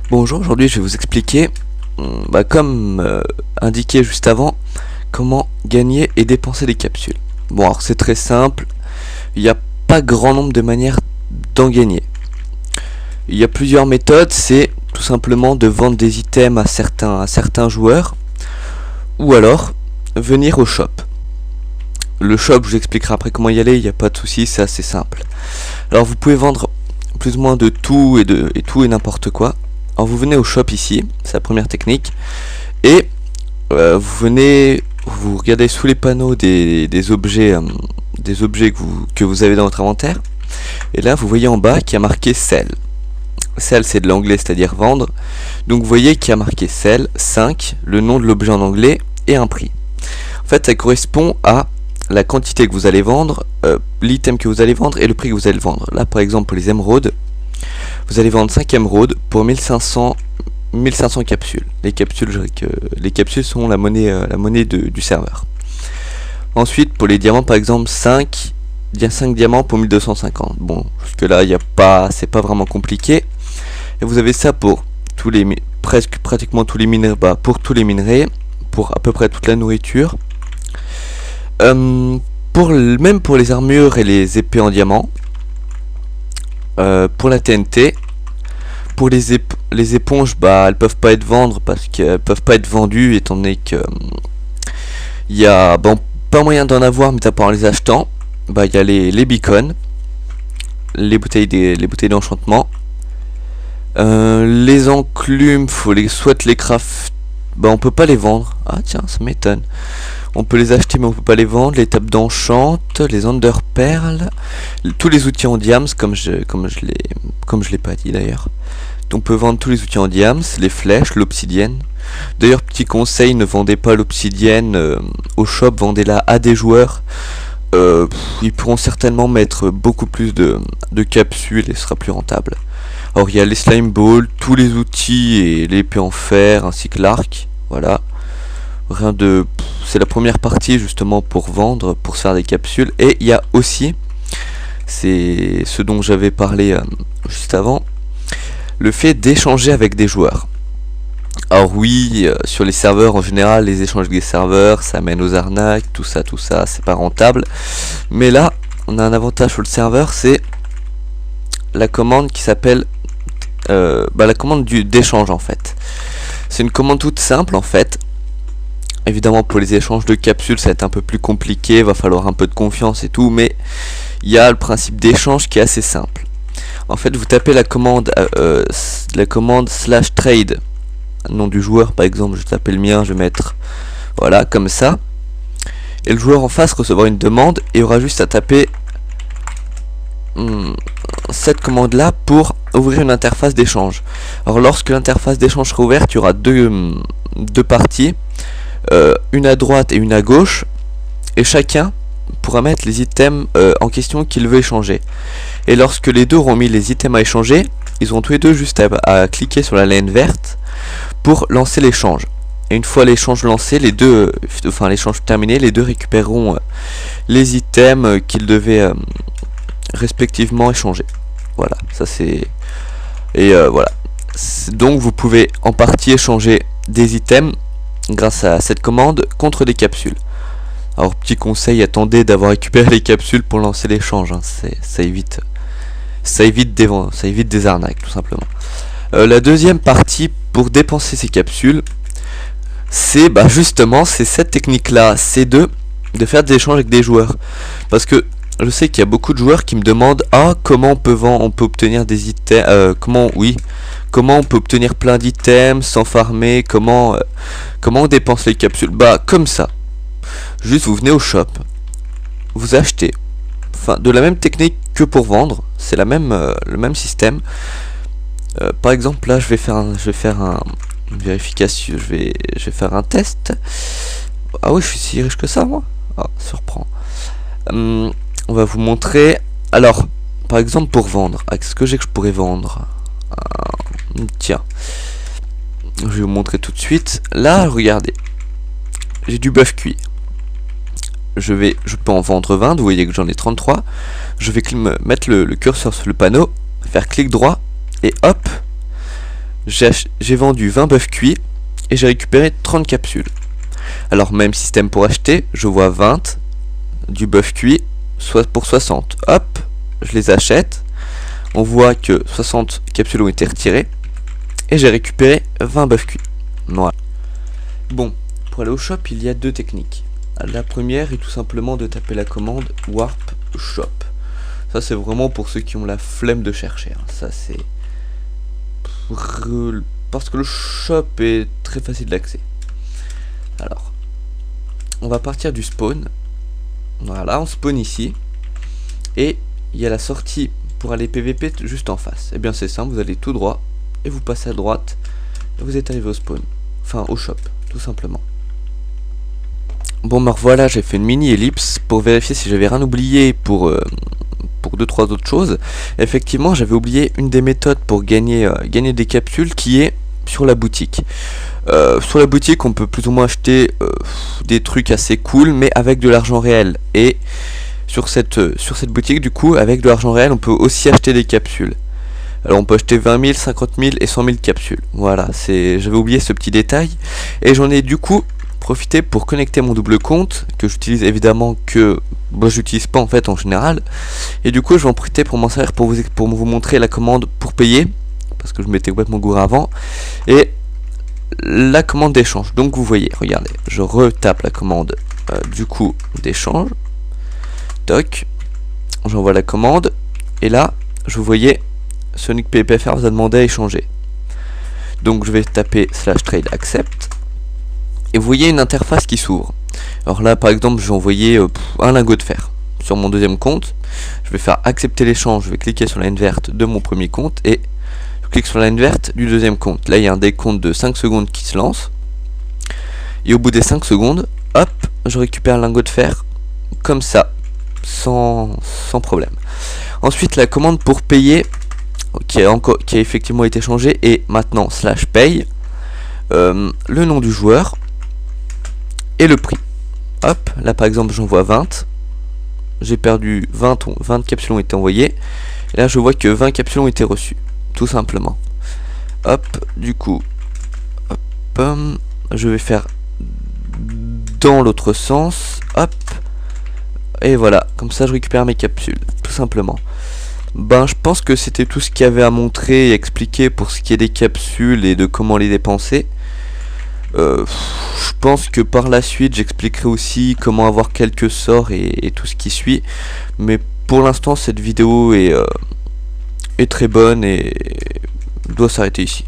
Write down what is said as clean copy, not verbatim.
Bonjour, aujourd'hui je vais vous expliquer, comme indiqué juste avant, comment gagner et dépenser des capsules. Bon, alors c'est très simple, il n'y a pas grand nombre de manières d'en gagner. Il y a plusieurs méthodes, c'est tout simplement de vendre des items à certains joueurs, ou alors venir au shop. Le shop, je vous expliquerai après comment y aller, il n'y a pas de souci, c'est assez simple. Alors vous pouvez vendre plus ou moins de tout et tout et n'importe quoi. Alors vous venez au shop ici, c'est la première technique, et vous regardez sous les panneaux des objets que vous avez dans votre inventaire, et là vous voyez en bas qu'il y a marqué Sell. Sell c'est de l'anglais, c'est-à-dire vendre, donc vous voyez qu'il y a marqué Sell 5, le nom de l'objet en anglais et un prix. En fait ça correspond à la quantité que vous allez vendre, l'item que vous allez vendre et le prix que vous allez le vendre. Là par exemple pour les émeraudes, vous allez vendre 5 émeraudes pour 1500 capsules. Les capsules sont la monnaie du serveur. Ensuite pour les diamants par exemple 5 diamants pour 1250. Bon, jusque là c'est pas vraiment compliqué. Et vous avez ça pour pratiquement tous les minerais, pour tous les minerais, pour à peu près toute la nourriture. Même pour les armures et les épées en diamant. Pour la TNT, pour les éponges, elles peuvent pas être vendues parce qu'elles peuvent pas être vendues étant donné que il y a pas moyen d'en avoir, mais à part en les achetant. Il y a les beacons, les bouteilles d'enchantement, les enclumes, faut soit les craft, on peut pas les vendre. Ah tiens, ça m'étonne. On peut les acheter mais on peut pas les vendre. Les tables d'enchant, les underperles, tous les outils en diams comme je l'ai pas dit d'ailleurs. On peut vendre tous les outils en diams, les flèches, l'obsidienne. D'ailleurs petit conseil, ne vendez pas l'obsidienne au shop, vendez-la à des joueurs. Ils pourront certainement mettre beaucoup plus de capsules et ce sera plus rentable. Alors il y a les slime balls, tous les outils et l'épée en fer ainsi que l'arc. Voilà. C'est la première partie justement pour vendre, pour se faire des capsules. Et il y a aussi, c'est ce dont j'avais parlé juste avant, le fait d'échanger avec des joueurs. Alors oui, sur les serveurs en général, les échanges avec des serveurs, ça mène aux arnaques, tout ça, c'est pas rentable. Mais là, on a un avantage sur le serveur, c'est la commande qui s'appelle la commande d'échange en fait. C'est une commande toute simple en fait. Évidemment pour les échanges de capsules ça va être un peu plus compliqué, va falloir un peu de confiance et tout, mais il y a le principe d'échange qui est assez simple. En fait vous tapez la commande /trade, nom du joueur par exemple, je vais taper le mien, je vais mettre voilà comme ça, et le joueur en face recevra une demande et aura juste à taper cette commande là pour ouvrir une interface d'échange. Alors lorsque l'interface d'échange sera ouverte, il y aura deux parties, une à droite et une à gauche, et chacun pourra mettre les items en question qu'il veut échanger. Et lorsque les deux auront mis les items à échanger, ils auront tous les deux juste à cliquer sur la laine verte pour lancer l'échange. Et une fois l'échange lancé, l'échange terminé, les deux récupéreront les items qu'ils devaient respectivement échanger. Voilà, ça c'est... Et voilà. Donc vous pouvez en partie échanger des items grâce à cette commande contre des capsules. Alors petit conseil, attendez d'avoir récupéré les capsules pour lancer l'échange, hein. Ça évite des arnaques tout simplement. La deuxième partie pour dépenser ces capsules, c'est justement cette technique là, c'est de faire des échanges avec des joueurs. Parce que je sais qu'il y a beaucoup de joueurs qui me demandent comment on peut obtenir des items, comment on peut obtenir plein d'items sans farmer, comment on dépense les capsules. Comme ça, juste vous venez au shop, vous achetez, de la même technique que pour vendre, c'est le même système. Par exemple là je vais faire une vérification, je vais faire un test. Ah oui, je suis si riche que ça moi. Surprend. On va vous montrer. Alors par exemple pour vendre, qu'est-ce que je pourrais vendre? Tiens, je vais vous montrer tout de suite. Là regardez, j'ai du bœuf cuit. Je peux en vendre 20, vous voyez que j'en ai 33. Je vais mettre le curseur sur le panneau, faire clic droit et hop, j'ai vendu 20 bœufs cuits et j'ai récupéré 30 capsules. Alors même système pour acheter, je vois 20 du bœuf cuit soit pour 60. Hop, je les achète. On voit que 60 capsules ont été retirées et j'ai récupéré 20 bœufs cuits. Voilà. Bon, pour aller au shop, il y a deux techniques. La première est tout simplement de taper la commande Warp Shop. Ça c'est vraiment pour ceux qui ont la flemme de chercher. Ça c'est parce que le shop est très facile d'accès. Alors, on va partir du spawn. Voilà, on spawn ici. Et il y a la sortie pour aller PVP juste en face. Et bien c'est simple, vous allez tout droit et vous passez à droite et vous êtes arrivé au spawn. Enfin au shop, tout simplement. Bon ben voilà, j'ai fait une mini ellipse pour vérifier si j'avais rien oublié pour 2-3 autres choses. Effectivement, j'avais oublié une des méthodes pour gagner des capsules qui est sur la boutique. Sur la boutique, on peut plus ou moins acheter des trucs assez cool, mais avec de l'argent réel. Et sur cette boutique, du coup, avec de l'argent réel, on peut aussi acheter des capsules. Alors on peut acheter 20 000, 50 000 et 100 000 capsules. Voilà, j'avais oublié ce petit détail. Et j'en ai du coup profité pour connecter mon double compte, que j'utilise évidemment que... Bon, j'utilise pas en fait en général. Et du coup je vais en profiter pour m'en servir pour vous montrer la commande pour payer. Parce que je m'étais complètement gouré avant. Et la commande d'échange. Donc vous voyez, regardez, je retape la commande du coup d'échange. Toc. J'envoie la commande. Et là, je vous voyez, Sonic PPFR vous a demandé à échanger. Donc je vais taper /trade accept. Et vous voyez une interface qui s'ouvre. Alors là par exemple je vais envoyer un lingot de fer sur mon deuxième compte. Je vais faire accepter l'échange, je vais cliquer sur la ligne verte de mon premier compte et je clique sur la ligne verte du deuxième compte. Là il y a un décompte de 5 secondes qui se lance. Et au bout des 5 secondes, hop, je récupère un lingot de fer comme ça, sans problème. Ensuite la commande pour payer qui a effectivement été changée et maintenant /paye, le nom du joueur et le prix. Hop, là par exemple j'envoie 20. J'ai perdu 20 capsules ont été envoyées. Et là je vois que 20 capsules ont été reçues. Tout simplement. Hop, du coup, hop, je vais faire dans l'autre sens. Hop. Et voilà, comme ça je récupère mes capsules. Tout simplement. Ben je pense que c'était tout ce qu'il y avait à montrer et expliquer pour ce qui est des capsules et de comment les dépenser. Je pense que par la suite j'expliquerai aussi comment avoir quelques sorts et tout ce qui suit, mais pour l'instant cette vidéo est très bonne et doit s'arrêter ici.